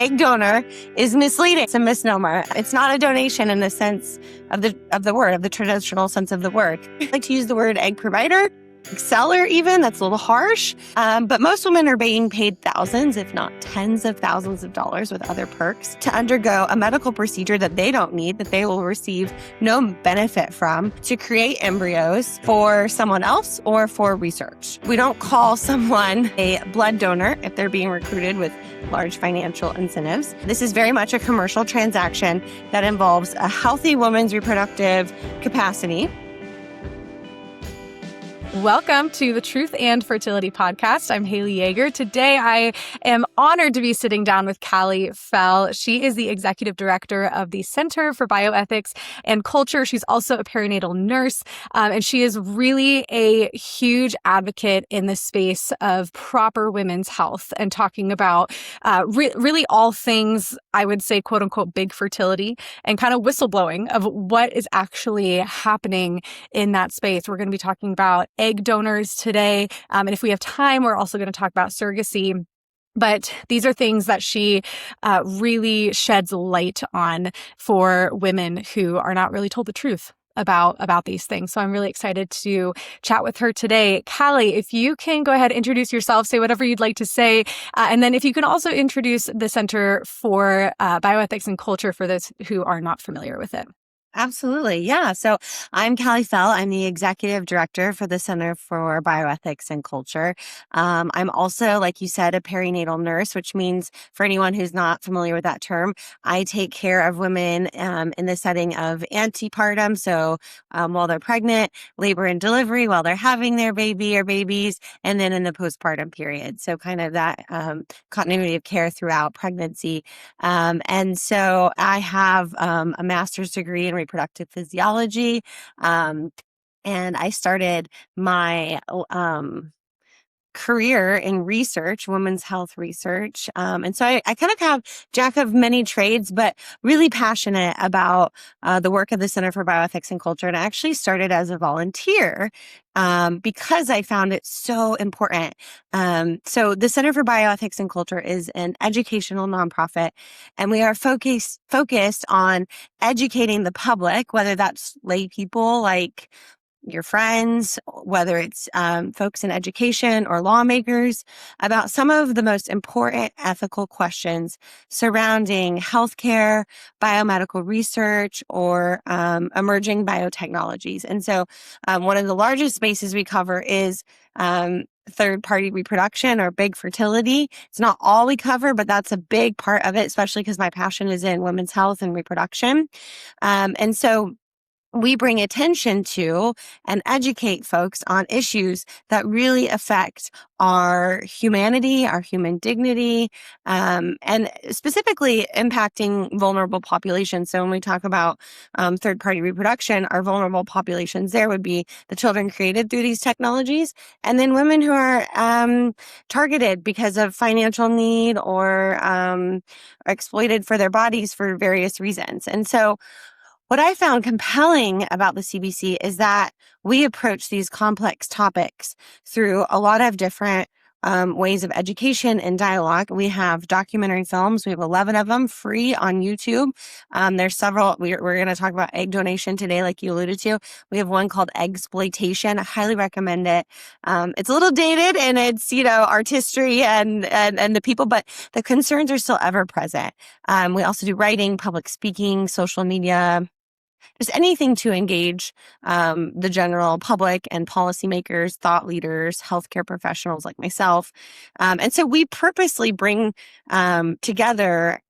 Egg donor is misleading. It's a misnomer. It's not a donation in the sense of the word, of the traditional sense of the word. I like to use the word egg provider, seller even. That's a little harsh. But most women are being paid thousands, if not tens of thousands of dollars with other perks to undergo a medical procedure that they don't need, that they will receive no benefit from, to create embryos for someone else or for research. We don't call someone a blood donor if they're being recruited with large financial incentives. This is very much a commercial transaction that involves a healthy woman's reproductive capacity. Welcome to the Truth and Fertility Podcast. I'm Haley Yeager. Today, I am honored to be sitting down with Kallie Fell. She is the Executive Director of the Center for Bioethics and Culture. She's also a perinatal nurse, and she is really a huge advocate in the space of proper women's health and talking about really all things, I would say, quote unquote, big fertility and kind of whistleblowing of what is actually happening in that space. We're going to be talking about egg donors today. And if we have time, we're also going to talk about surrogacy. But these are things that she really sheds light on for women who are not really told the truth about these things. So I'm really excited to chat with her today. Kallie, if you can go ahead, introduce yourself, say whatever you'd like to say. And then if you can also introduce the Center for Bioethics and Culture for those who are not familiar with it. Absolutely. Yeah. So I'm Kallie Fell. I'm the Executive Director for the Center for Bioethics and Culture. I'm also, like you said, a perinatal nurse, which means for anyone who's not familiar with that term, I take care of women in the setting of antepartum. So while they're pregnant, labor and delivery, while they're having their baby or babies, and then in the postpartum period. So kind of that continuity of care throughout pregnancy. And so I have a master's degree in reproductive physiology. And I started my career in research, women's health research. And so I kind of have jack of many trades, but really passionate about the work of the Center for Bioethics and Culture. And I actually started as a volunteer because I found it so important. So the Center for Bioethics and Culture is an educational nonprofit, and we are focused on educating the public, whether that's lay people like your friends, whether it's folks in education or lawmakers, about some of the most important ethical questions surrounding healthcare, biomedical research, or emerging biotechnologies. And so one of the largest spaces we cover is third-party reproduction or big fertility. It's not all we cover, but that's a big part of it, especially because my passion is in women's health and reproduction. And so we bring attention to and educate folks on issues that really affect our humanity, our human dignity, and specifically impacting vulnerable populations. So when we talk about third-party reproduction, our vulnerable populations there would be the children created through these technologies, and then women who are targeted because of financial need or exploited for their bodies for various reasons. And so what I found compelling about the CBC is that we approach these complex topics through a lot of different ways of education and dialogue. We have documentary films. We have 11 of them free on YouTube. There's several. We're going to talk about egg donation today, like you alluded to. We have one called Eggsploitation. I highly recommend it. It's a little dated and it's, artistry and the people, but the concerns are still ever present. We also do writing, public speaking, social media, just anything to engage the general public and policymakers, thought leaders, healthcare professionals like myself. And so we purposely bring together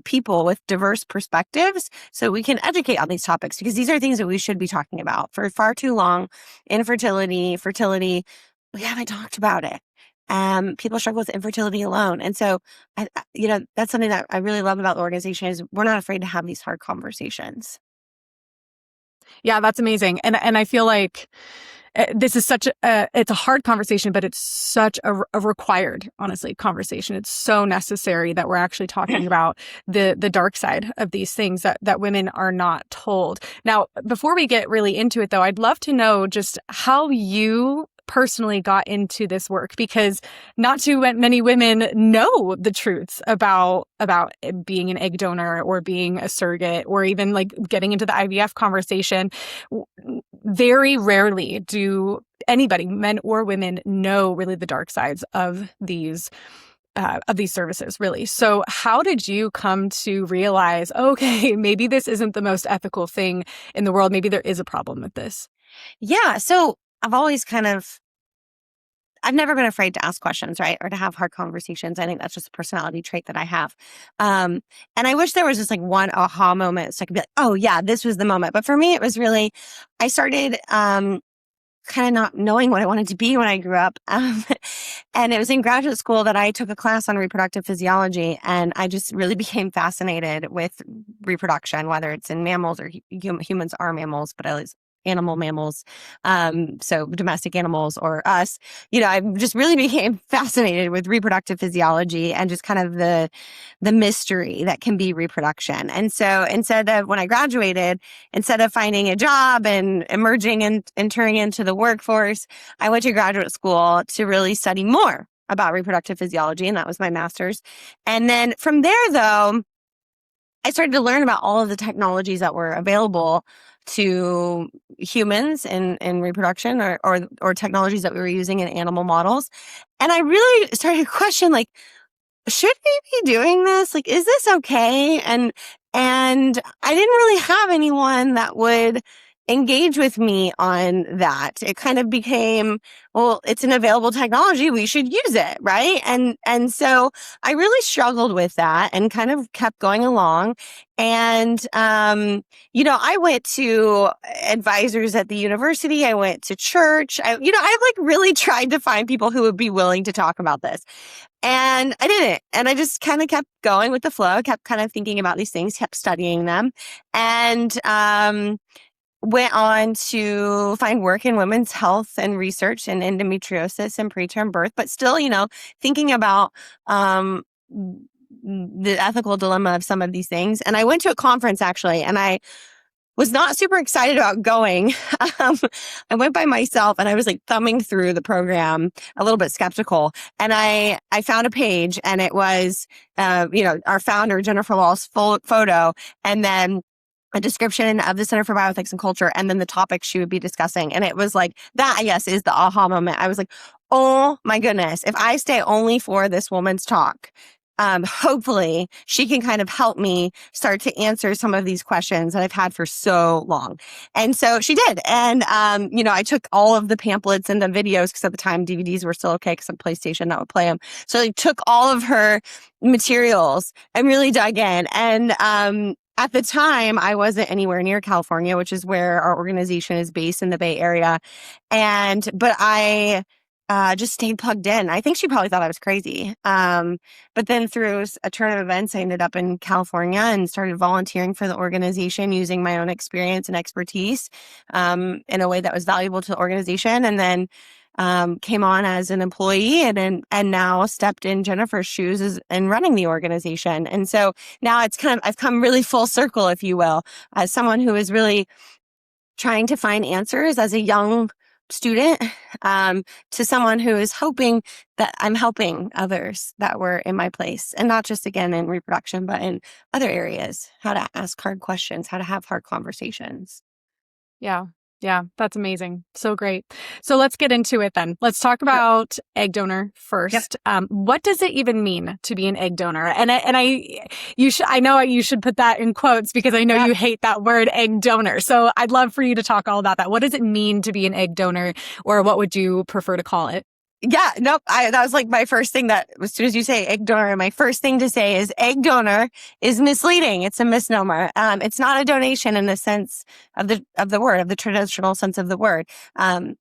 people with diverse perspectives so we can educate on these topics, because these are things that we should be talking about. For far too long, infertility, fertility, we haven't talked about it. People struggle with infertility alone. And so, that's something that I really love about the organization is we're not afraid to have these hard conversations. Yeah, that's amazing. And I feel like this is it's a hard conversation, but it's such a required, honestly, conversation. It's so necessary that we're actually talking about the dark side of these things that women are not told. Now, before we get really into it, though, I'd love to know just how you personally got into this work? Because not too many women know the truths about being an egg donor or being a surrogate or even like getting into the IVF conversation. Very rarely do anybody, men or women, know really the dark sides of these services, really. So how did you come to realize, okay, maybe this isn't the most ethical thing in the world. Maybe there is a problem with this? Yeah. So I've always I've never been afraid to ask questions, right? Or to have hard conversations. I think that's just a personality trait that I have. And I wish there was just like one aha moment. So I could be like, oh yeah, this was the moment. But for me, it was really, I started, kind of not knowing what I wanted to be when I grew up. And it was in graduate school that I took a class on reproductive physiology. And I just really became fascinated with reproduction, whether it's in mammals or humans are mammals, but at least animal mammals. So domestic animals or us, I just really became fascinated with reproductive physiology and just kind of the mystery that can be reproduction. And so when I graduated, instead of finding a job and emerging and entering into the workforce, I went to graduate school to really study more about reproductive physiology. And that was my master's. And then from there, though, I started to learn about all of the technologies that were available to humans in reproduction or technologies that we were using in animal models. And I really started to question, like, should we be doing this? Like, is this okay? And I didn't really have anyone that would engage with me on that. It kind of became, well, it's an available technology. We should use it. Right. And so I really struggled with that and kind of kept going along. And, I went to advisors at the university. I went to church. I've like really tried to find people who would be willing to talk about this. And I didn't. And I just kind of kept going with the flow, kept kind of thinking about these things, kept studying them. And, went on to find work in women's health and research and endometriosis and preterm birth, but still, thinking about the ethical dilemma of some of these things. And I went to a conference actually, and I was not super excited about going. I went by myself and I was like thumbing through the program, a little bit skeptical. And I found a page, and it was, our founder, Jennifer Wall's full photo, and then a description of the Center for Bioethics and Culture, and then the topics she would be discussing. And it was like, that, I guess, is the aha moment. I was like, oh my goodness, if I stay only for this woman's talk, hopefully she can kind of help me start to answer some of these questions that I've had for so long. And so she did. And, I took all of the pamphlets and the videos, because at the time DVDs were still okay because of PlayStation that would play them. So I took all of her materials and really dug in. And, at the time, I wasn't anywhere near California, which is where our organization is based in the Bay Area. But I just stayed plugged in. I think she probably thought I was crazy. But then through a turn of events, I ended up in California and started volunteering for the organization using my own experience and expertise in a way that was valuable to the organization. And then came on as an employee and now stepped in Jennifer's shoes and running the organization. And so now I've come really full circle, if you will, as someone who is really trying to find answers as a young student, to someone who is hoping that I'm helping others that were in my place, and not just again in reproduction, but in other areas, how to ask hard questions, how to have hard conversations. Yeah. Yeah, that's amazing. So great. So let's get into it then. Let's talk about egg donor first. Yep. What does it even mean to be an egg donor? And I know you should put that in quotes because I know you hate that word, egg donor. So I'd love for you to talk all about that. What does it mean to be an egg donor, or what would you prefer to call it? Yeah, nope. That was like my first thing, that as soon as you say egg donor, my first thing to say is egg donor is misleading. It's a misnomer. It's not a donation in the sense of the word, of the traditional sense of the word. I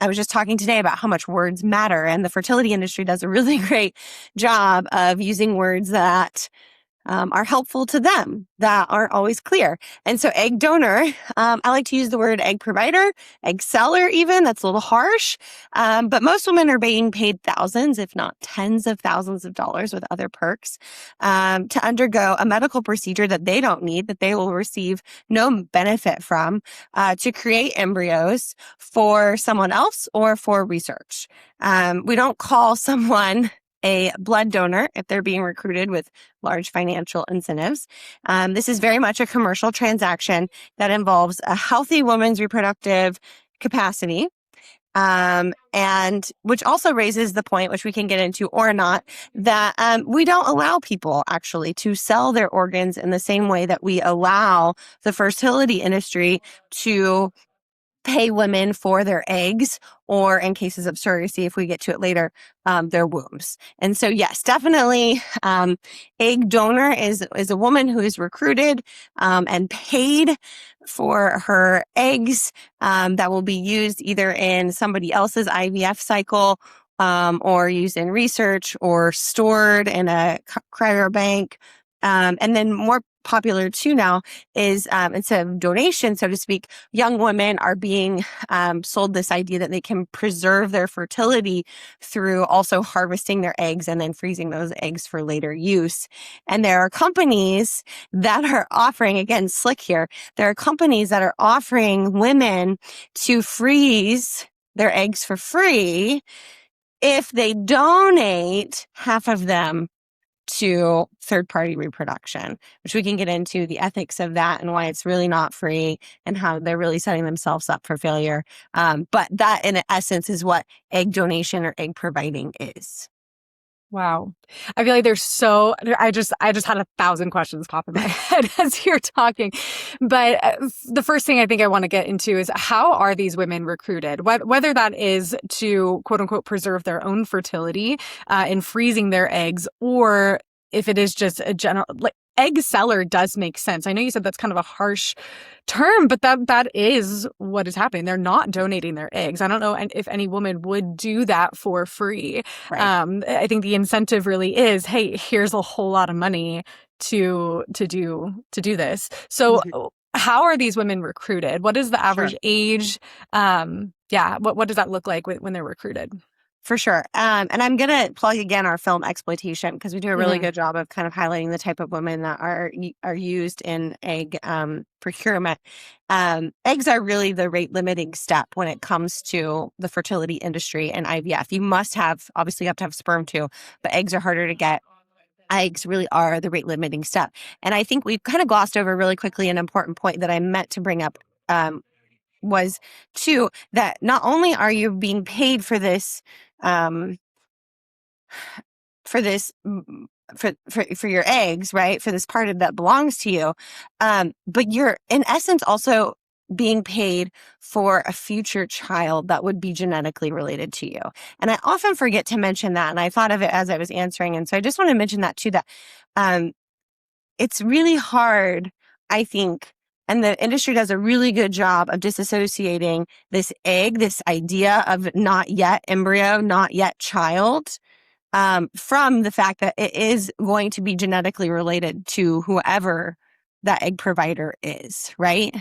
was just talking today about how much words matter, and the fertility industry does a really great job of using words that are helpful to them that aren't always clear. And so egg donor, I like to use the word egg provider, egg seller even, that's a little harsh. But most women are being paid thousands, if not tens of thousands of dollars with other perks, to undergo a medical procedure that they don't need, that they will receive no benefit from, to create embryos for someone else or for research. We don't call someone a blood donor if they're being recruited with large financial incentives. This is very much a commercial transaction that involves a healthy woman's reproductive capacity. And which also raises the point, which we can get into or not, that we don't allow people actually to sell their organs in the same way that we allow the fertility industry to pay women for their eggs, or in cases of surrogacy, if we get to it later, their wombs. And so, yes, definitely, egg donor is a woman who is recruited and paid for her eggs that will be used either in somebody else's IVF cycle or used in research or stored in a cryobank. And then more popular too now is instead of donation, so to speak, young women are being sold this idea that they can preserve their fertility through also harvesting their eggs and then freezing those eggs for later use. And there are companies that are offering, again, slick here, there are companies that are offering women to freeze their eggs for free if they donate half of them to third-party reproduction, which we can get into the ethics of that and why it's really not free and how they're really setting themselves up for failure. But that, in essence, is what egg donation or egg providing is. Wow. I feel like I just had 1,000 questions pop in my head as you're talking. But the first thing I think I want to get into is how are these women recruited? Whether that is to quote unquote preserve their own fertility in freezing their eggs, or if it is just a general, like, egg seller does make sense. I know you said that's kind of a harsh term, but that is what is happening. They're not donating their eggs. I don't know if any woman would do that for free. Right. I think the incentive really is, hey, here's a whole lot of money to do this. So how are these women recruited? What is the average age? What does that look like when they're recruited? For sure. And I'm going to plug again our film Exploitation, because we do a really good job of kind of highlighting the type of women that are used in egg procurement. Eggs are really the rate limiting step when it comes to the fertility industry and IVF. Obviously you have to have sperm too, but eggs are harder to get. Eggs really are the rate limiting step. And I think we've kind of glossed over really quickly an important point that I meant to bring up was too, that not only are you being paid for this, for your eggs, right? For this part that belongs to you. But you're in essence also being paid for a future child that would be genetically related to you. And I often forget to mention that. And I thought of it as I was answering. And so I just want to mention that too, that it's really hard, I think, and the industry does a really good job of disassociating this egg, this idea of not yet embryo, not yet child, from the fact that it is going to be genetically related to whoever that egg provider is, right?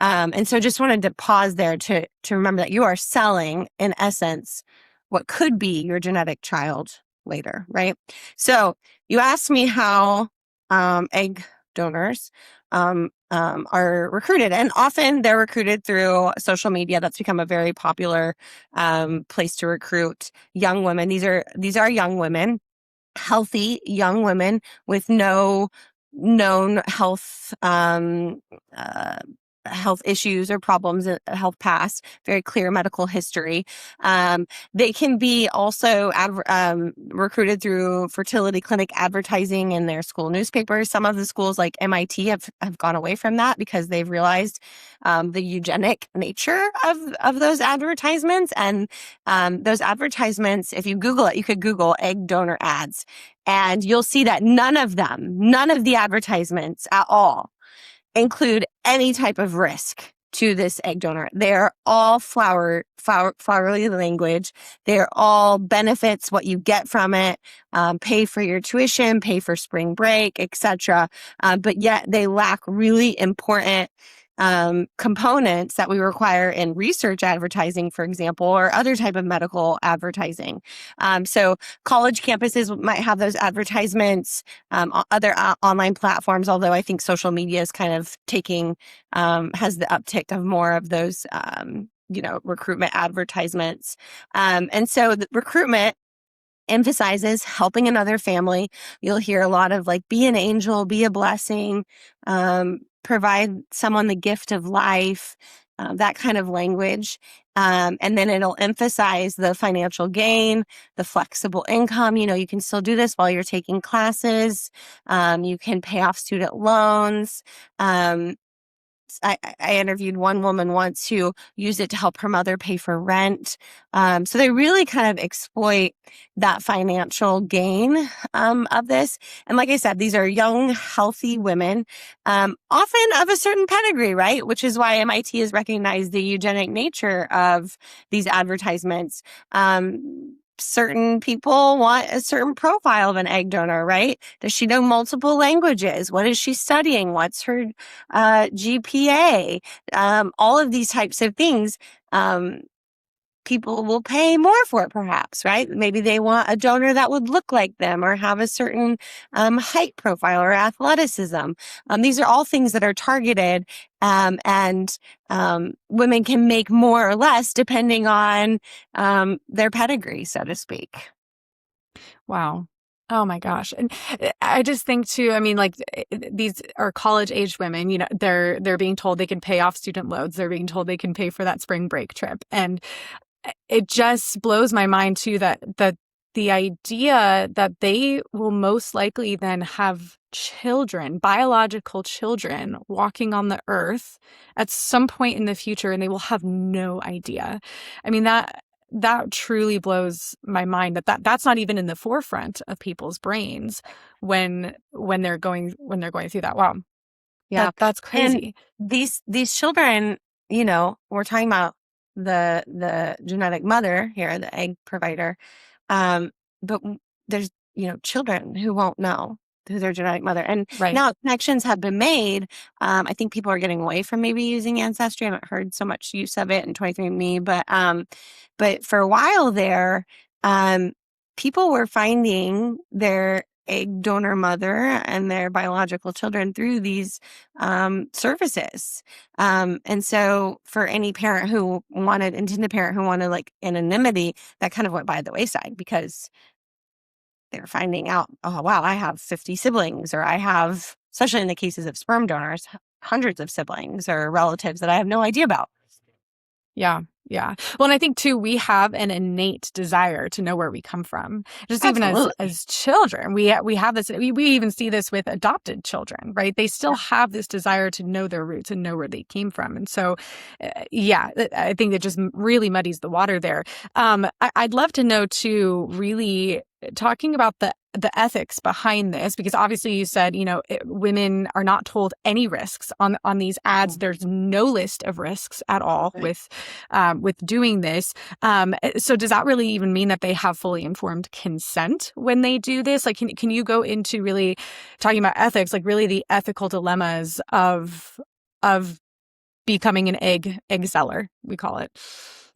And so just wanted to pause there to remember that you are selling, in essence, what could be your genetic child later, right? So you asked me how egg donors are recruited, and often they're recruited through social media. That's become a very popular place to recruit young women. These are young women, healthy young women with no known health issues or problems, health past, very clear medical history. They can be also recruited through fertility clinic advertising in their school newspapers. Some of the schools like MIT have gone away from that because they've realized the eugenic nature of those advertisements. And those advertisements, if you Google it, you could Google egg donor ads, and you'll see that none of the advertisements at all include any type of risk to this egg donor. They're all flowery language. They're all benefits, what you get from it, pay for your tuition, pay for spring break, etc. But yet they lack really important components that we require in research advertising, for example, or other type of medical advertising. So college campuses might have those advertisements, other online platforms, although I think social media is kind of has the uptick of more of those, recruitment advertisements. And so the recruitment emphasizes helping another family. You'll hear a lot of like, be an angel, be a blessing, provide someone the gift of life, that kind of language. And then it'll emphasize the financial gain, the flexible income. You can still do this while you're taking classes. You can pay off student loans. I interviewed one woman once who used it to help her mother pay for rent. So they really kind of exploit that financial gain of this. And like I said, these are young, healthy women, often of a certain pedigree, right? Which is why MIT has recognized the eugenic nature of these advertisements. Certain people want a certain profile of an egg donor, right? Does she know multiple languages? What is she studying? What's her GPA? All of these types of things. People will pay more for it, perhaps, right? Maybe they want a donor that would look like them or have a certain height profile or athleticism. These are all things that are targeted, and women can make more or less depending on their pedigree, so to speak. Wow. Oh my gosh. And I just think too, I mean, like these are college aged women, they're being told they can pay off student loans. They're being told they can pay for that spring break trip. And it just blows my mind too that the idea that they will most likely then have children, biological children, walking on the earth at some point in the future, and they will have no idea. I mean, that truly blows my mind that's not even in the forefront of people's brains when they're going through that. Wow. Yeah. That's crazy. And these children, we're talking about the genetic mother here, the egg provider. But there's, children who won't know who their genetic mother. And right. Now connections have been made. I think people are getting away from maybe using Ancestry. I haven't heard so much use of it in 23andMe, but for a while there, people were finding their egg donor mother and their biological children through these services. And so for any intended parent who wanted like anonymity, that kind of went by the wayside because they were finding out, oh, wow, I have 50 siblings, or I have, especially in the cases of sperm donors, hundreds of siblings or relatives that I have no idea about. Yeah. Yeah. Well, and I think too, we have an innate desire to know where we come from. Just Absolutely. Even as children, we have this, we even see this with adopted children, right? They still have this desire to know their roots and know where they came from. And so, I think it just really muddies the water there. I'd love to know too, really talking about the ethics behind this, because obviously you said, women are not told any risks on these ads. There's no list of risks at all with doing this. So does that really even mean that they have fully informed consent when they do this? Like, can you go into really talking about ethics, like really the ethical dilemmas of becoming an egg seller, we call it?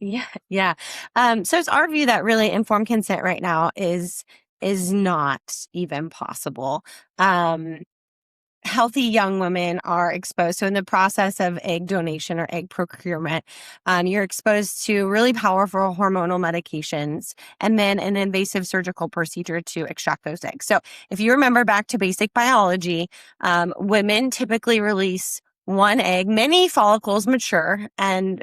Yeah. So it's our view that really informed consent right now is not even possible. Healthy young women are exposed. So in the process of egg donation or egg procurement, you're exposed to really powerful hormonal medications and then an invasive surgical procedure to extract those eggs. So if you remember back to basic biology, women typically release one egg. Many follicles mature and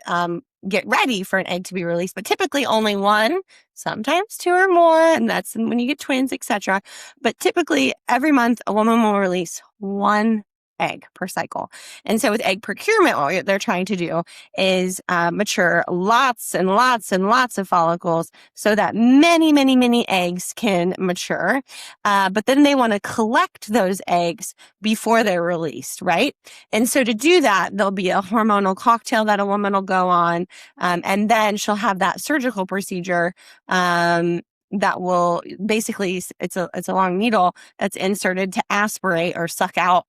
get ready for an egg to be released, but typically only one, sometimes two or more, and that's when you get twins, etc. But typically every month a woman will release one egg per cycle. And so with egg procurement, what they're trying to do is mature lots and lots and lots of follicles so that many, many, many eggs can mature. But then they want to collect those eggs before they're released, right? And so to do that, there'll be a hormonal cocktail that a woman will go on, and then she'll have that surgical procedure that will basically, it's a long needle that's inserted to aspirate or suck out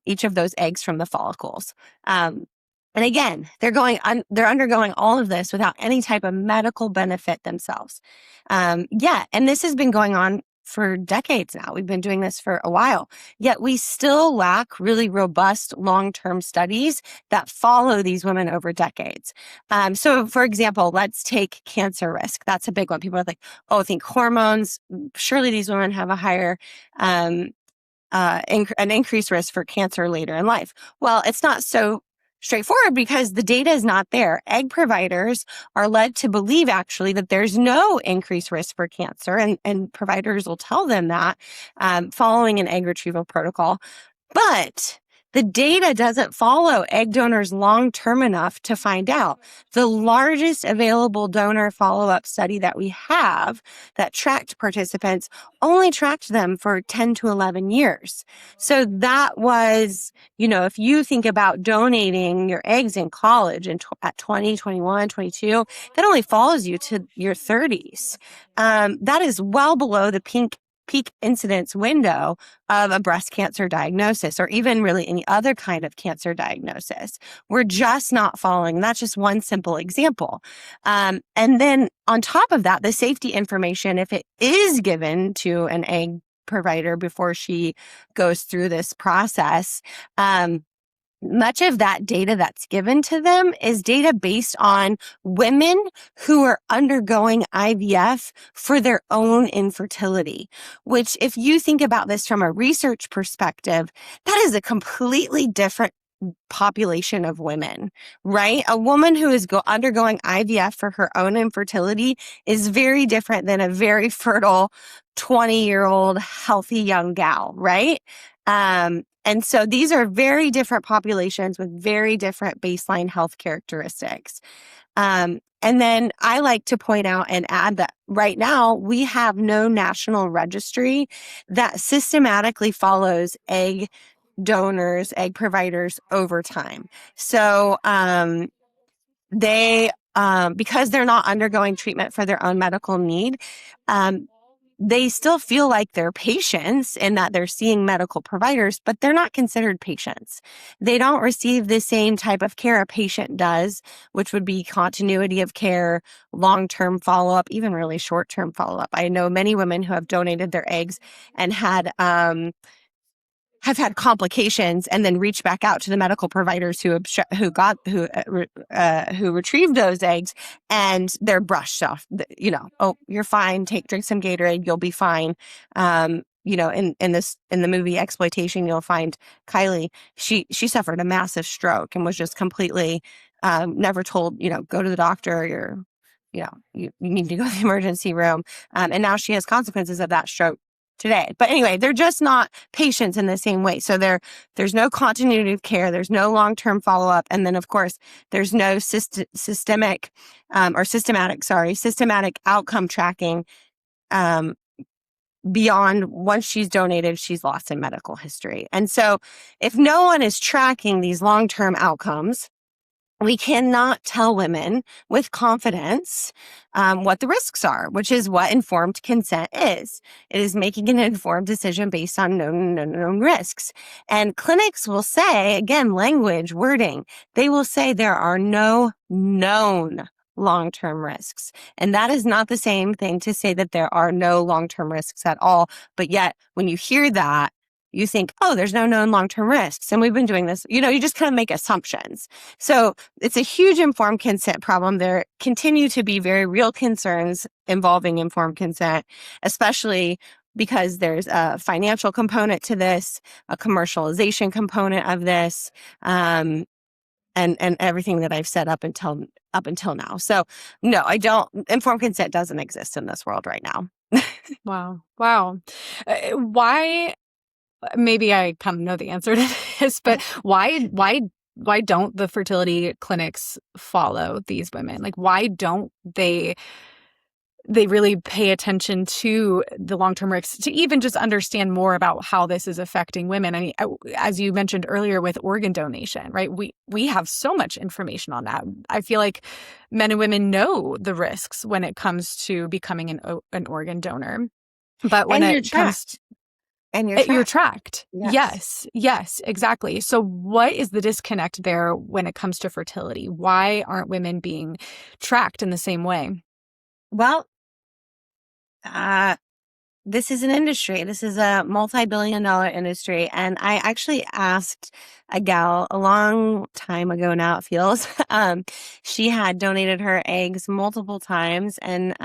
each of those eggs from the follicles. And again, they're undergoing all of this without any type of medical benefit themselves. And this has been going on for decades now. We've been doing this for a while, yet we still lack really robust long-term studies that follow these women over decades. So for example, let's take cancer risk. That's a big one. People are like, oh, I think hormones, surely these women have a higher, an increased risk for cancer later in life. Well, it's not so straightforward because the data is not there. Egg providers are led to believe actually that there's no increased risk for cancer, and providers will tell them that following an egg retrieval protocol. But the data doesn't follow egg donors long-term enough to find out. The largest available donor follow-up study that we have that tracked participants only tracked them for 10 to 11 years. So that was, if you think about donating your eggs in college at 20, 21, 22, that only follows you to your 30s. That is well below the peak incidence window of a breast cancer diagnosis, or even really any other kind of cancer diagnosis. We're just not following. That's just one simple example. And then on top of that, the safety information, if it is given to an egg provider before she goes through this process, much of that data that's given to them is data based on women who are undergoing IVF for their own infertility, which if you think about this from a research perspective, that is a completely different population of women, right? A woman who is undergoing IVF for her own infertility is very different than a very fertile 20-year-old healthy young gal, right? And so these are very different populations with very different baseline health characteristics. And then I like to point out and add that right now we have no national registry that systematically follows egg donors, egg providers over time. So because they're not undergoing treatment for their own medical need, they still feel like they're patients in that they're seeing medical providers, but they're not considered patients. They don't receive the same type of care a patient does, which would be continuity of care, long-term follow-up, even really short-term follow-up. I know many women who have donated their eggs and have had complications and then reach back out to the medical providers who retrieved those eggs, and they're brushed off. Oh, you're fine. Drink some Gatorade. You'll be fine. In the movie Exploitation, you'll find Kylie. She suffered a massive stroke and was just completely never told. Go to the doctor. You need to go to the emergency room. And now she has consequences of that stroke today. But anyway, they're just not patients in the same way. So there's no continuity of care. There's no long-term follow-up. And then of course, there's no systematic outcome tracking beyond once she's donated, she's lost in medical history. And so if no one is tracking these long-term outcomes, we cannot tell women with confidence what the risks are, which is what informed consent is. It is making an informed decision based on known risks. And clinics will say, again, language, wording, they will say there are no known long-term risks. And that is not the same thing to say that there are no long-term risks at all. But yet, when you hear that, you think, oh, there's no known long-term risks. And we've been doing this, you just kind of make assumptions. So it's a huge informed consent problem. There continue to be very real concerns involving informed consent, especially because there's a financial component to this, a commercialization component of this, and everything that I've said up until now. So no, I don't. Informed consent doesn't exist in this world right now. Wow. Why maybe I kind of know the answer to this, but why don't the fertility clinics follow these women? Like, why don't they really pay attention to the long-term risks to even just understand more about how this is affecting women? I mean, as you mentioned earlier with organ donation, right? We have so much information on that. I feel like men and women know the risks when it comes to becoming an organ donor. But when And you're it comes tracked. And you're tracked. Yes. Yes, exactly. So what is the disconnect there when it comes to fertility? Why aren't women being tracked in the same way? Well, this is an industry. This is a multi-billion-dollar industry. And I actually asked a gal a long time ago now, it feels. She had donated her eggs multiple times and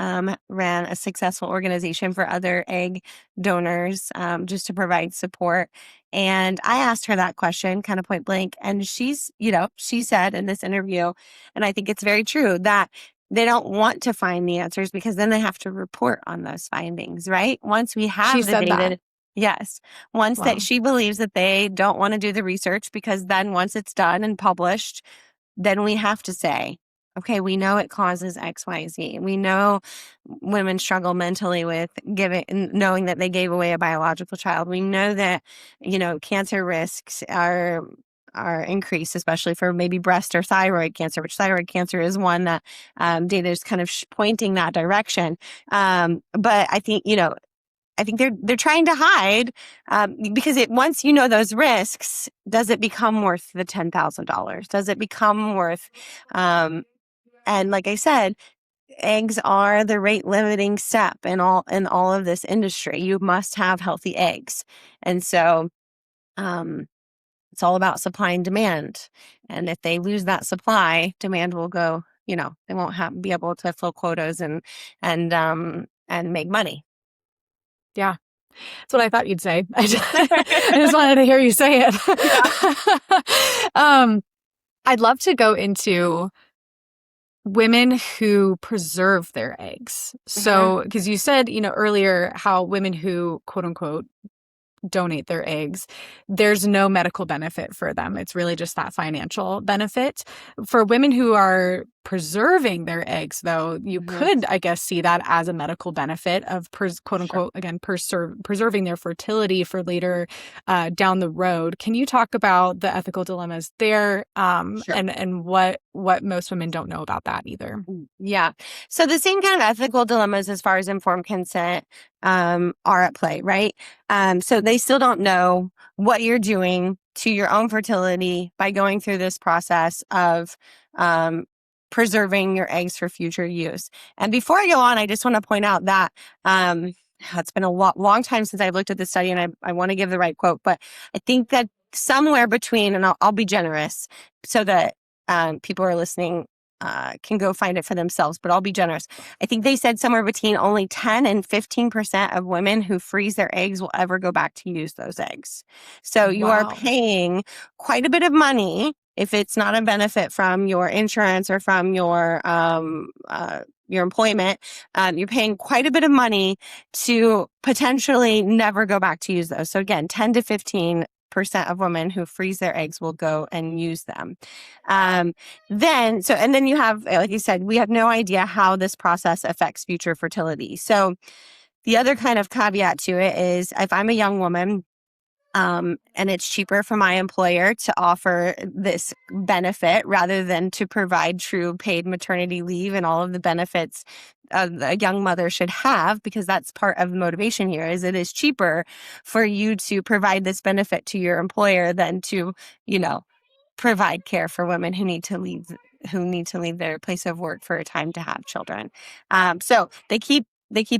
ran a successful organization for other egg donors just to provide support. And I asked her that question kind of point blank. And she said in this interview, and I think it's very true, that they don't want to find the answers because then they have to report on those findings, right? Once we have She the said data, that. yes. Once Wow. that she believes that they don't want to do the research because then once it's done and published, then we have to say, okay, we know it causes X, Y, Z. We know women struggle mentally with knowing that they gave away a biological child. We know that, cancer risks are increased, especially for maybe breast or thyroid cancer, which thyroid cancer is one that data is kind of pointing that direction. But I think, they're trying to hide because once you know those risks, does it become worth the $10,000? Does it become worth? And like I said, eggs are the rate limiting step in all of this industry. You must have healthy eggs, and so it's all about supply and demand. And if they lose that supply, demand will go. They won't be able to fill quotas and make money. Yeah. That's what I thought you'd say. I just wanted to hear you say it. Yeah. I'd love to go into women who preserve their eggs. So, because you said, earlier how women who quote unquote donate their eggs, there's no medical benefit for them. It's really just that financial benefit. For women who are preserving their eggs, though, you could, I guess, see that as a medical benefit of quote unquote, again, preserving their fertility for later down the road. Can you talk about the ethical dilemmas there and what most women don't know about that either? Yeah. So the same kind of ethical dilemmas as far as informed consent are at play, right? So they still don't know what you're doing to your own fertility by going through this process of preserving your eggs for future use. And before I go on, I just want to point out that it's been a long time since I've looked at this study, and I want to give the right quote, but I think that somewhere between, and I'll be generous so that people who are listening can go find it for themselves, but I'll be generous. I think they said somewhere between only 10 and 15% of women who freeze their eggs will ever go back to use those eggs. So you are paying quite a bit of money if it's not a benefit from your insurance or from your employment. You're paying quite a bit of money to potentially never go back to use those. So again, 10 to 15% of women who freeze their eggs will go and use them. Then you have, like you said, we have no idea how this process affects future fertility. So the other kind of caveat to it is if I'm a young woman, and it's cheaper for my employer to offer this benefit rather than to provide true paid maternity leave and all of the benefits a young mother should have, because that's part of the motivation here, is it is cheaper for you to provide this benefit to your employer than to, provide care for women who need to leave their place of work for a time to have children. So they keep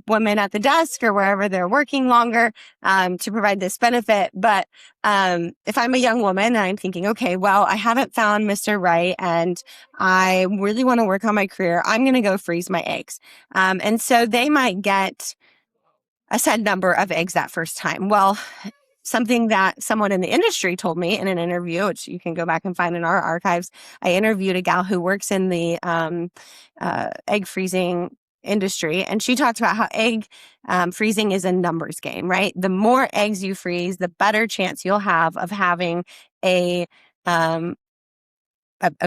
women at the desk or wherever they're working longer to provide this benefit. But if I'm a young woman and I'm thinking, okay, well, I haven't found Mr. Right and I really want to work on my career, I'm going to go freeze my eggs. And so they might get a set number of eggs that first time. Well, something that someone in the industry told me in an interview, which you can go back and find in our archives, I interviewed a gal who works in the egg freezing industry, and she talked about how egg freezing is a numbers game, right? The more eggs you freeze, the better chance you'll have of having a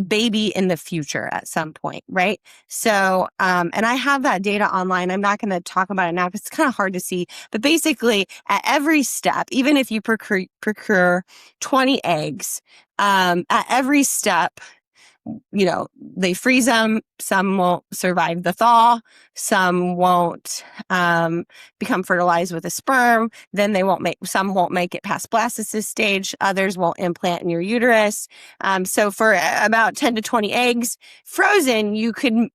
baby in the future at some point, right? So, and I have that data online. I'm not going to talk about it now because it's kind of hard to see. But basically, at every step, even if you procure 20 eggs, at every step, they freeze them. Some won't survive the thaw. Some won't become fertilized with a sperm. Then some won't make it past blastocyst stage. Others won't implant in your uterus. So for about 10 to 20 eggs frozen, you could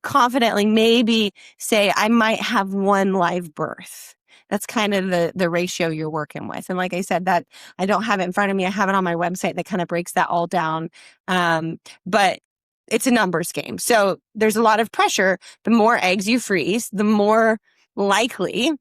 confidently maybe say, I might have one live birth. That's kind of the ratio you're working with. And like I said, that I don't have it in front of me. I have it on my website that kind of breaks that all down. But it's a numbers game. So there's a lot of pressure. The more eggs you freeze, the more likely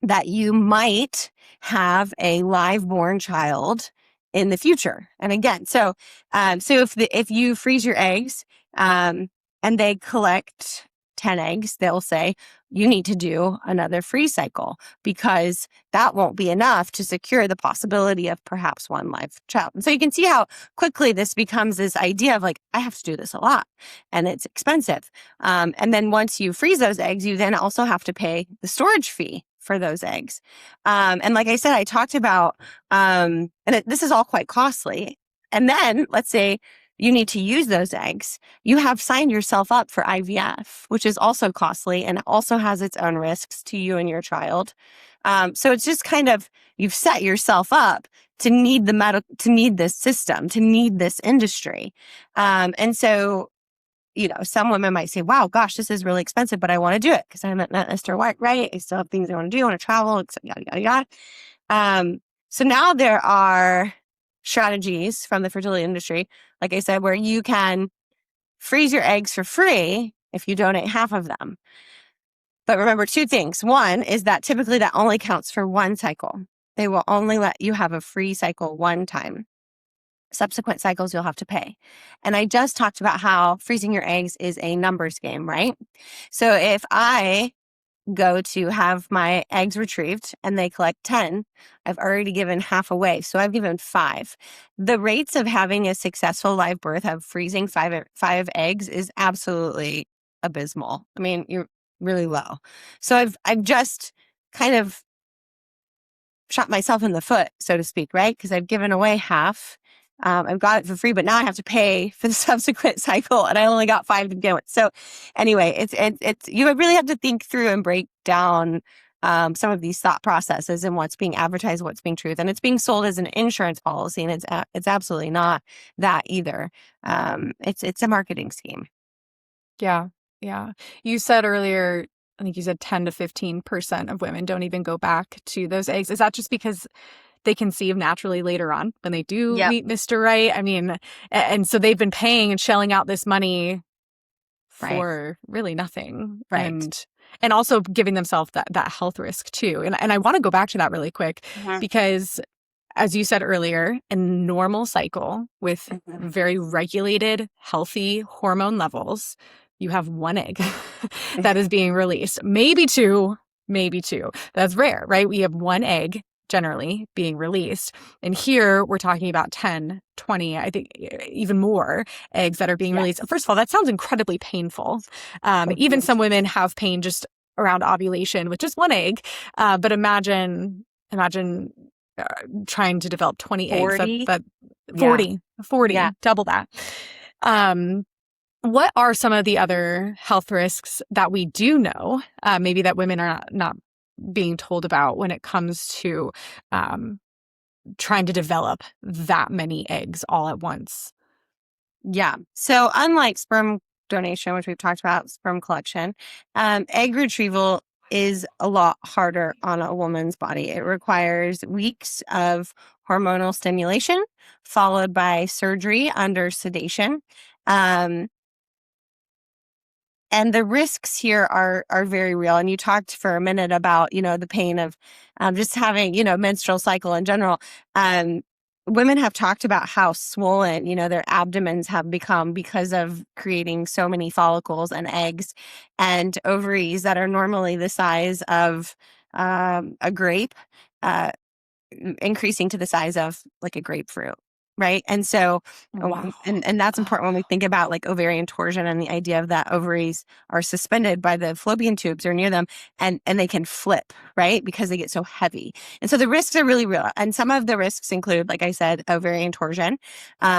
that you might have a live born child in the future. And again, so if you freeze your eggs, and they collect 10 eggs, they'll say you need to do another freeze cycle because that won't be enough to secure the possibility of perhaps one live child. And so you can see how quickly this becomes this idea of like, I have to do this a lot and it's expensive. And then once you freeze those eggs, you then also have to pay the storage fee for those eggs. And like I said, I talked about, this is all quite costly. And then let's say you need to use those eggs. You have signed yourself up for IVF, which is also costly and also has its own risks to you and your child. So it's just kind of, you've set yourself up to need to need this system, to need this industry. And so, some women might say, wow, gosh, this is really expensive, but I want to do it because I'm not necessarily right. I still have things I want to do. I want to travel, yada, yada, yada. So now there are strategies from the fertility industry, like I said, where you can freeze your eggs for free if you donate half of them. But remember two things. One is that typically that only counts for one cycle. They will only let you have a free cycle one time. Subsequent cycles you'll have to pay. And I just talked about how freezing your eggs is a numbers game, right? So if I go to have my eggs retrieved and they collect 10, I've already given half away. So I've given 5. The rates of having a successful live birth of freezing five eggs is absolutely abysmal. I mean, you're really low. So I've just kind of shot myself in the foot, so to speak, right? Because I've given away half. I've got it for free, but now I have to pay for the subsequent cycle, and I only got 5 to begin with. So, anyway, it's you really have to think through and break down some of these thought processes and what's being advertised, what's being truth, and it's being sold as an insurance policy, and it's absolutely not that either. It's a marketing scheme. Yeah. You said earlier, I think you said 10 to 15% of women don't even go back to those eggs. Is that just because they conceive naturally later on when they do meet Mr. Right? I mean, and so they've been paying and shelling out this money for really nothing. Right. And also giving themselves that health risk too. And I want to go back to that really quick because as you said earlier, a normal cycle with very regulated, healthy hormone levels, you have one egg that is being released. Maybe two. That's rare, right? We have one egg generally being released. And here we're talking about 10, 20, I think even more eggs that are being released. First of all, that sounds incredibly painful. Even some women have pain just around ovulation with just one egg. But imagine trying to develop 20 eggs. 40, double that. What are some of the other health risks that we do know, maybe that women are not being told about when it comes to trying to develop that many eggs all at once? Yeah. So unlike sperm donation, which we've talked about, sperm collection, egg retrieval is a lot harder on a woman's body. It requires weeks of hormonal stimulation followed by surgery under sedation. And the risks here are very real. And you talked for a minute about, the pain of just having, menstrual cycle in general. women have talked about how swollen, their abdomens have become because of creating so many follicles and eggs and ovaries that are normally the size of a grape, uh, increasing to the size of like a grapefruit. Right. And so, Wow. and that's important when we think about like ovarian torsion and the idea of that ovaries are suspended by the fallopian tubes or near them and they can flip, right? Because they get so heavy. And so the risks are really real. And some of the risks include, like I said, ovarian torsion,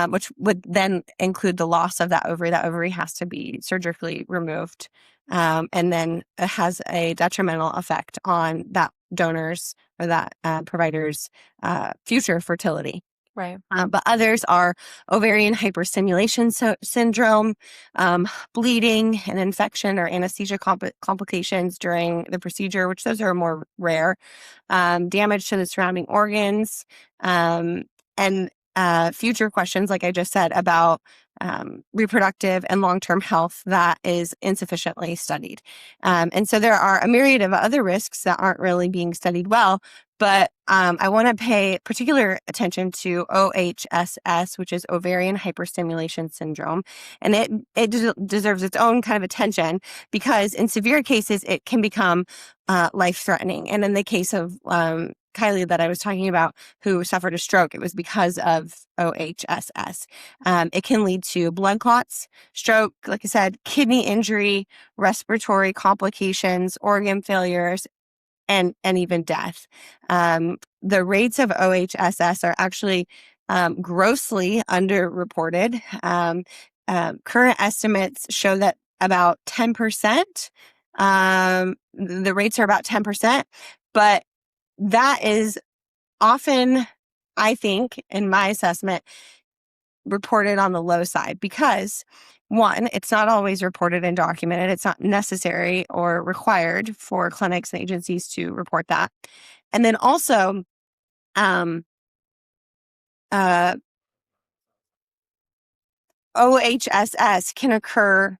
which would then include the loss of that ovary. That ovary has to be surgically removed. And then it has a detrimental effect on that donor's or that provider's future fertility. Right. But others are ovarian hyperstimulation syndrome, bleeding, and infection or anesthesia complications during the procedure, which those are more rare, damage to the surrounding organs, and future questions, like I just said, about reproductive and long-term health that is insufficiently studied. And so there are a myriad of other risks that aren't really being studied well, but I want to pay particular attention to OHSS, which is ovarian hyperstimulation syndrome. And it deserves its own kind of attention because in severe cases, it can become life-threatening. And in the case of Kallie that I was talking about, who suffered a stroke, it was because of OHSS. It can lead to blood clots, stroke, like I said, kidney injury, respiratory complications, organ failures, and even death. The rates of OHSS are actually grossly underreported. Current estimates show that about 10%, the rates are about 10%, but that is often, I think, in my assessment, reported on the low side because, one, it's not always reported and documented. It's not necessary or required for clinics and agencies to report that. And then also, OHSS can occur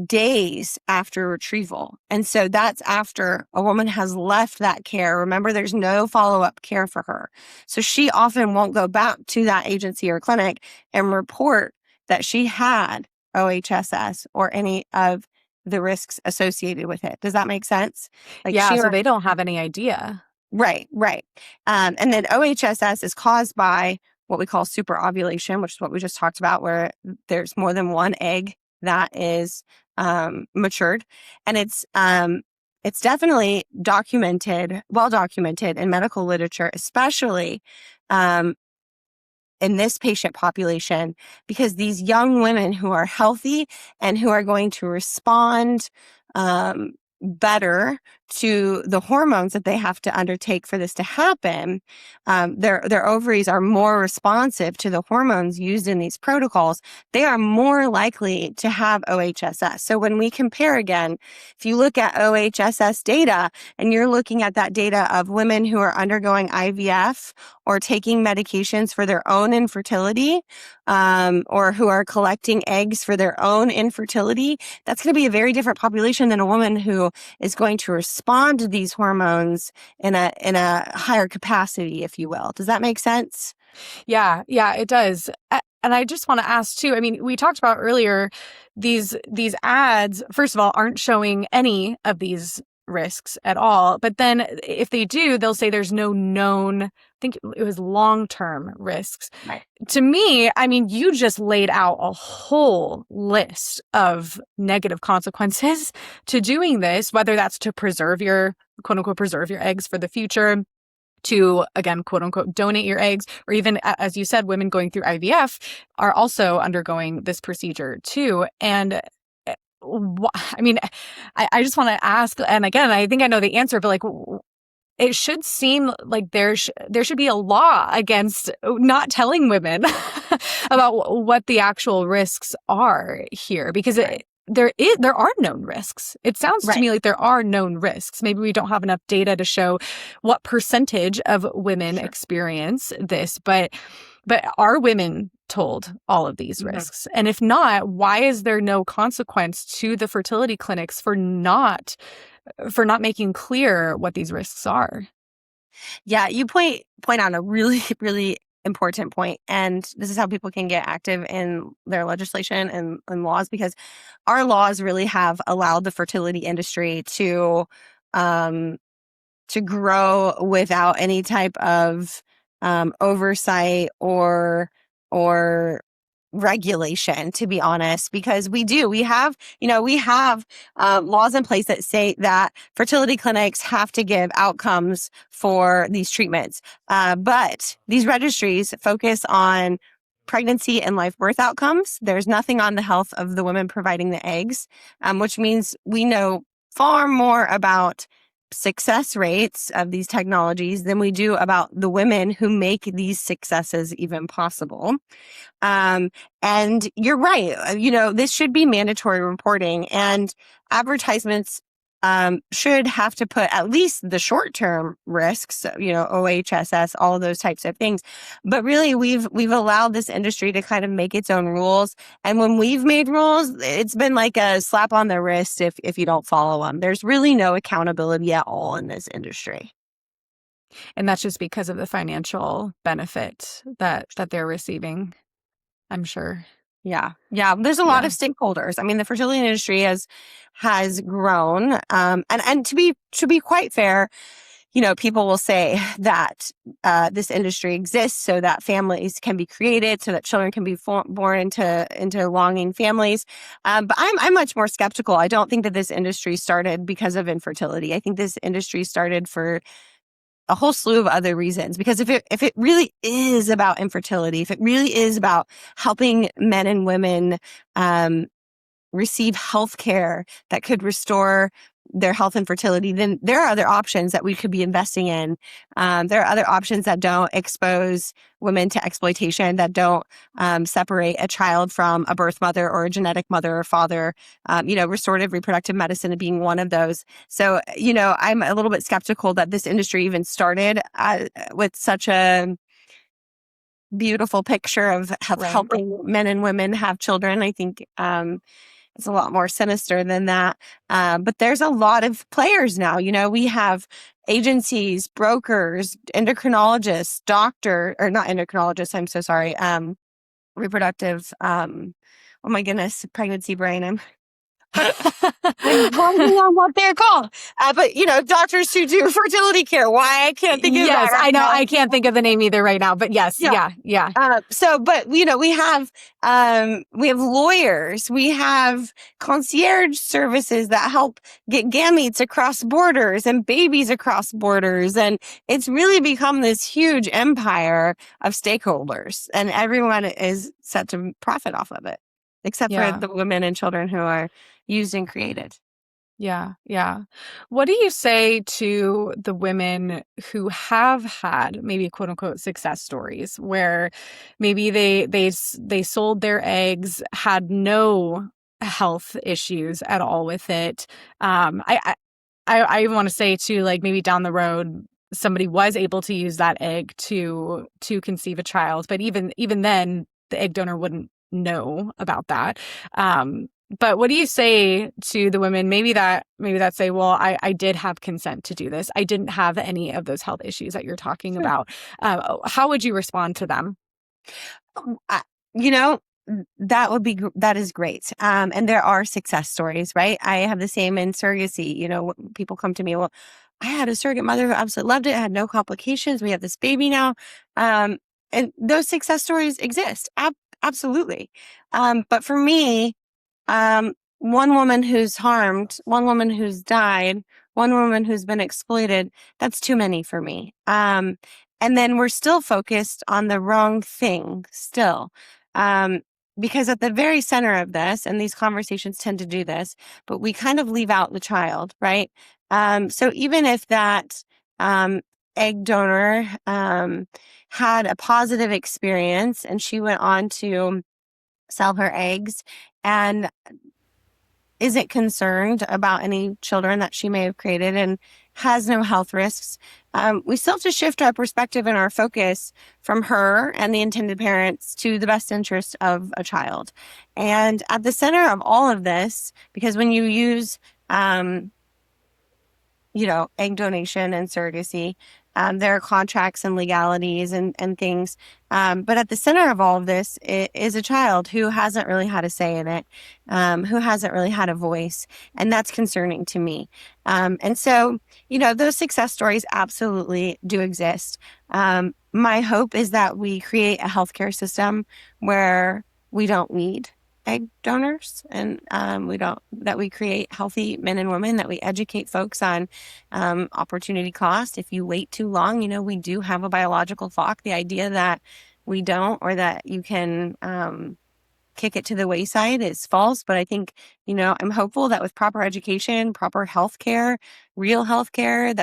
days after retrieval. And so that's after a woman has left that care. Remember, there's no follow-up care for her. So she often won't go back to that agency or clinic and report that she had OHSS or any of the risks associated with it. Does that make sense? So they don't have any idea. Right. And then OHSS is caused by what we call superovulation, which is what we just talked about, where there's more than one egg that is matured. And it's definitely well documented in medical literature, especially in this patient population, because these young women who are healthy and who are going to respond better to the hormones that they have to undertake for this to happen, their ovaries are more responsive to the hormones used in these protocols. They are more likely to have OHSS. So when we compare again, if you look at OHSS data and you're looking at that data of women who are undergoing IVF or taking medications for their own infertility, or who are collecting eggs for their own infertility, that's going to be a very different population than a woman who is going to respond to these hormones in a higher capacity, if you will. Does that make sense? Yeah, it does. And I just want to ask too, I mean, we talked about earlier, these ads, first of all, aren't showing any of these risks at all. But then if they do, they'll say there's no known, I think it was long-term risks. Right. To me, I mean, you just laid out a whole list of negative consequences to doing this, whether that's to preserve your, quote unquote, preserve your eggs for the future, to, again, quote unquote, donate your eggs, or even, as you said, women going through IVF are also undergoing this procedure too. And I mean, I just want to ask, and again, I think I know the answer, but like, it should seem like there should be a law against not telling women about what the actual risks are here, because there are known risks. It sounds to me like there are known risks. Maybe we don't have enough data to show what percentage of women experience this, but are women told all of these risks? And if not, why is there no consequence to the fertility clinics for not making clear what these risks are? Yeah, you point out a really, really important point. And this is how people can get active in their legislation and laws, because our laws really have allowed the fertility industry to grow without any type of oversight or regulation, to be honest, because we have laws in place that say that fertility clinics have to give outcomes for these treatments. But these registries focus on pregnancy and live birth outcomes. There's nothing on the health of the women providing the eggs, which means we know far more about success rates of these technologies than we do about the women who make these successes even possible. And you're right. This should be mandatory reporting, and advertisements should have to put at least the short-term risks, OHSS, all of those types of things. But really, we've allowed this industry to kind of make its own rules. And when we've made rules, it's been like a slap on the wrist if you don't follow them. There's really no accountability at all in this industry. And that's just because of the financial benefit that they're receiving, I'm sure. Yeah. There's a lot of stakeholders. I mean, the fertility industry has grown. And to be quite fair, people will say that this industry exists so that families can be created, so that children can be born into longing families. But I'm much more skeptical. I don't think that this industry started because of infertility. I think this industry started for a whole slew of other reasons. Because if it really is about infertility, if it really is about helping men and women receive health care that could restore their health and fertility, then there are other options that we could be investing in. There are other options that don't expose women to exploitation, that don't separate a child from a birth mother or a genetic mother or father, restorative reproductive medicine being one of those. So, I'm a little bit skeptical that this industry even started with such a beautiful picture of helping men and women have children. I think it's a lot more sinister than that. But there's a lot of players now. We have agencies, brokers, endocrinologists, not endocrinologists, I'm so sorry, reproductive, oh my goodness, pregnancy brain. I'm blanking on what they're called. But, doctors who do fertility care. Why I can't think of that. Yes, I know. I can't think of the name either right now, but yes. Yeah. But we have lawyers, we have concierge services that help get gametes across borders and babies across borders. And it's really become this huge empire of stakeholders, and everyone is set to profit off of it, except for the women and children who are used and created. Yeah. What do you say to the women who have had maybe quote unquote success stories where maybe they sold their eggs, had no health issues at all with it? I want to say too, like maybe down the road, somebody was able to use that egg to conceive a child, but even then the egg donor wouldn't know about that. But what do you say to the women maybe that say, well, I did have consent to do this. I didn't have any of those health issues that you're talking about. How would you respond to them? That is great. And there are success stories, right? I have the same in surrogacy. People come to me, well, I had a surrogate mother who absolutely loved it. Had no complications. We have this baby now. And those success stories exist. Absolutely. But for me, one woman who's harmed, one woman who's died, one woman who's been exploited, that's too many for me. And then we're still focused on the wrong thing still. Because at the very center of this, and these conversations tend to do this, but we kind of leave out the child, right? So even if that egg donor had a positive experience and she went on to sell her eggs and isn't concerned about any children that she may have created and has no health risks, we still have to shift our perspective and our focus from her and the intended parents to the best interest of a child. And at the center of all of this, because when you use, egg donation and surrogacy, There are contracts and legalities and things. But at the center of all of this is a child who hasn't really had a say in it, who hasn't really had a voice. And that's concerning to me. And so, those success stories absolutely do exist. My hope is that we create a healthcare system where we don't need egg donors, and that we create healthy men and women, that we educate folks on opportunity cost. If you wait too long, we do have a biological clock. The idea that we don't, or that you can kick it to the wayside, is false. But I think, I'm hopeful that with proper education, proper healthcare, real healthcare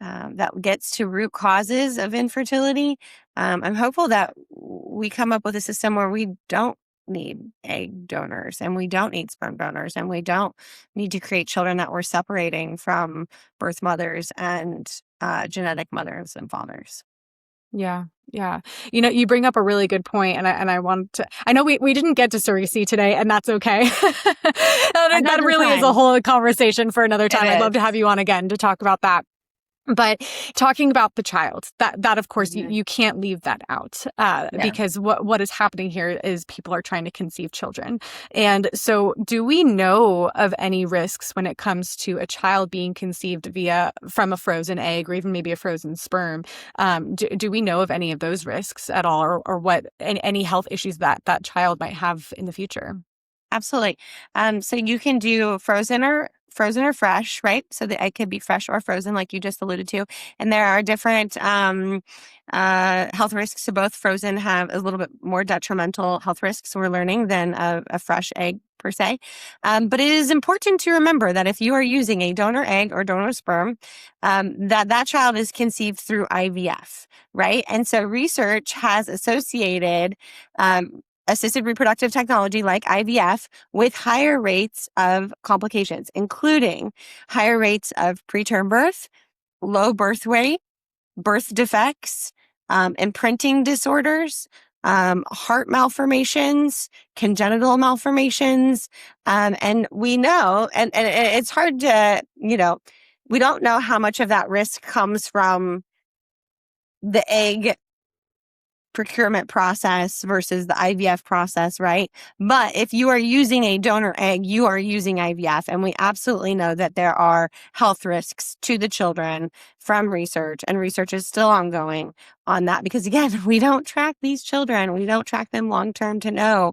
that gets to root causes of infertility, I'm hopeful that we come up with a system where we don't need egg donors, and we don't need sperm donors, and we don't need to create children that we're separating from birth mothers and genetic mothers and fathers. Yeah. Yeah. You bring up a really good point, and I want to, I know we didn't get to surrogacy today, and that's okay. That really is a whole conversation for another time. I'd love to have you on again to talk about that. But talking about the child, that of course, you can't leave that out because what is happening here is people are trying to conceive children. And so do we know of any risks when it comes to a child being conceived from a frozen egg, or even maybe a frozen sperm? Do we know of any of those risks at all, or what any health issues that child might have in the future? Absolutely. So you can do frozen or fresh, right? So the egg could be fresh or frozen, like you just alluded to. And there are different health risks to both. Frozen have a little bit more detrimental health risks, we're learning, than a fresh egg per se. But it is important to remember that if you are using a donor egg or donor sperm, that child is conceived through IVF, right? And so research has associated assisted reproductive technology like IVF with higher rates of complications, including higher rates of preterm birth, low birth weight, birth defects, imprinting disorders, heart malformations, congenital malformations. And we know, and it's hard to, we don't know how much of that risk comes from the egg procurement process versus the IVF process, right? But if you are using a donor egg, you are using IVF. And we absolutely know that there are health risks to the children from research, and research is still ongoing on that because, again, we don't track these children. We don't track them long-term to know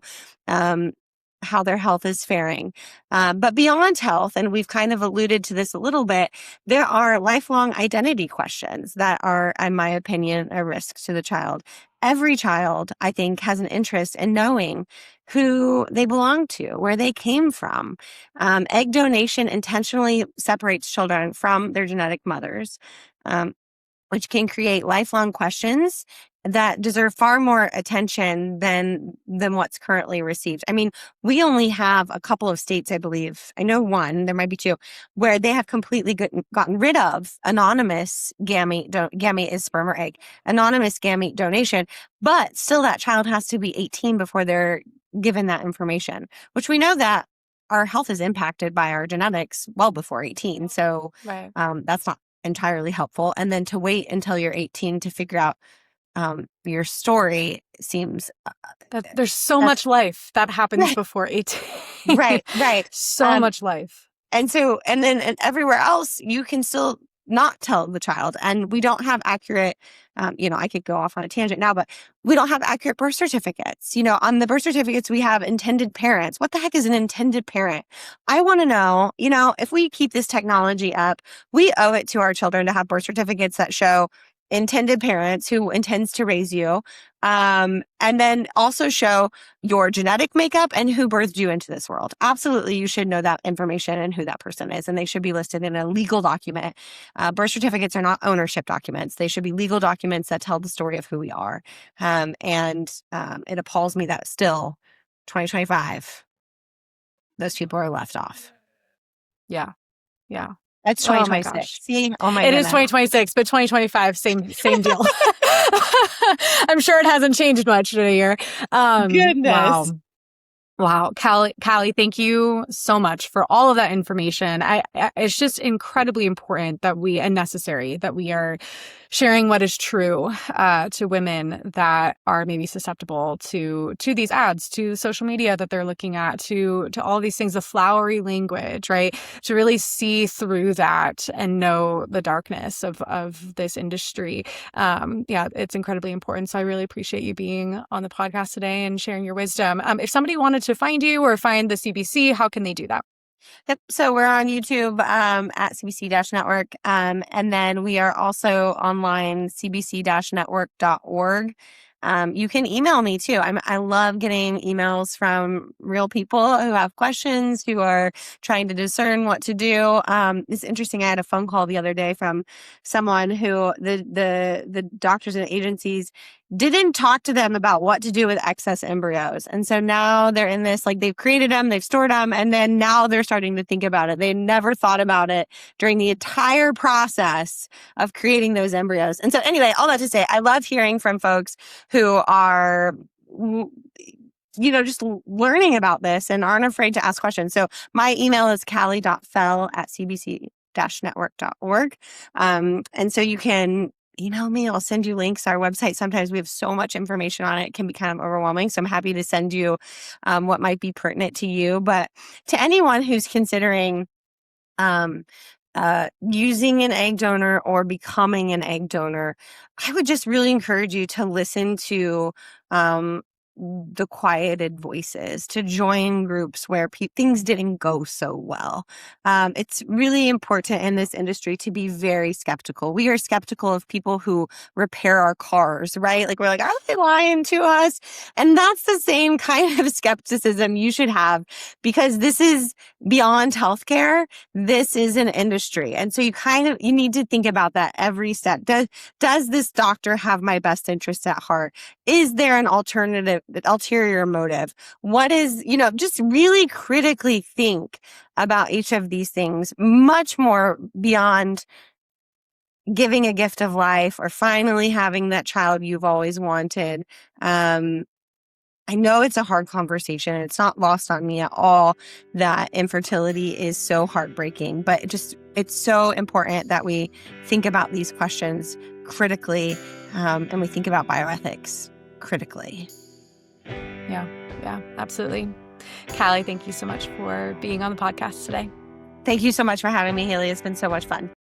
how their health is faring. But beyond health, and we've kind of alluded to this a little bit, there are lifelong identity questions that are, in my opinion, a risk to the child. Every child, I think, has an interest in knowing who they belong to, where they came from. Egg donation intentionally separates children from their genetic mothers, which can create lifelong questions that deserve far more attention than what's currently received. I mean, we only have a couple of states, I believe. I know one, there might be two, where they have completely gotten rid of anonymous gamete is sperm or egg, anonymous gamete donation, but still that child has to be 18 before they're given that information, which we know that our health is impacted by our genetics well before 18. So that's not entirely helpful. And then to wait until you're 18 to figure out your story seems there's so much life that happens before 18. Right. So much life. And so, and then everywhere else, you can still not tell the child. And we don't have accurate, I could go off on a tangent now, but we don't have accurate birth certificates. On the birth certificates, we have intended parents. What the heck is an intended parent? I want to know, if we keep this technology up, we owe it to our children to have birth certificates that show intended parents who intends to raise you, and then also show your genetic makeup and who birthed you into this world. Absolutely, you should know that information and who that person is, and they should be listed in a legal document. Birth certificates are not ownership documents. They should be legal documents that tell the story of who we are. And it appalls me that still, 2025, those people are left off. Yeah. That's 2026. See? Oh my goodness. It is 2026, but 2025, same deal. I'm sure it hasn't changed much in a year. Goodness. Wow. Wow. Kallie, thank you so much for all of that information. It's just incredibly important and necessary that we are sharing what is true to women that are maybe susceptible to these ads, to social media that they're looking at, to all these things, the flowery language, right? To really see through that and know the darkness of this industry. It's incredibly important. So I really appreciate you being on the podcast today and sharing your wisdom. If somebody wanted to find you or find the CBC, how can they do that? Yep. So we're on YouTube at CBC-Network. And then we are also online, cbc-network.org. You can email me too. I love getting emails from real people who have questions, who are trying to discern what to do. It's interesting. I had a phone call the other day from someone who the doctors and agencies didn't talk to them about what to do with excess embryos. And so now they're in this, like they've created them, they've stored them, and then now they're starting to think about it. They never thought about it during the entire process of creating those embryos. And so anyway, all that to say, I love hearing from folks who are just learning about this and aren't afraid to ask questions. So my email is kallie.fell@cbc-network.org. And so you can email me. I'll send you links. Our website, sometimes we have so much information on it. It can be kind of overwhelming. So I'm happy to send you what might be pertinent to you. But to anyone who's considering using an egg donor or becoming an egg donor, I would just really encourage you to listen to the quieted voices, to join groups where things didn't go so well. It's really important in this industry to be very skeptical. We are skeptical of people who repair our cars, right? Like we're like, are they lying to us? And that's the same kind of skepticism you should have, because this is beyond healthcare. This is an industry. And so you need to think about that every step. Does this doctor have my best interest at heart? Is there an ulterior motive? What is, just really critically think about each of these things, much more beyond giving a gift of life or finally having that child you've always wanted. I know it's a hard conversation. It's not lost on me at all that infertility is so heartbreaking, but it's so important that we think about these questions critically, and we think about bioethics critically. Yeah, absolutely. Kallie, thank you so much for being on the podcast today. Thank you so much for having me, Haley. It's been so much fun.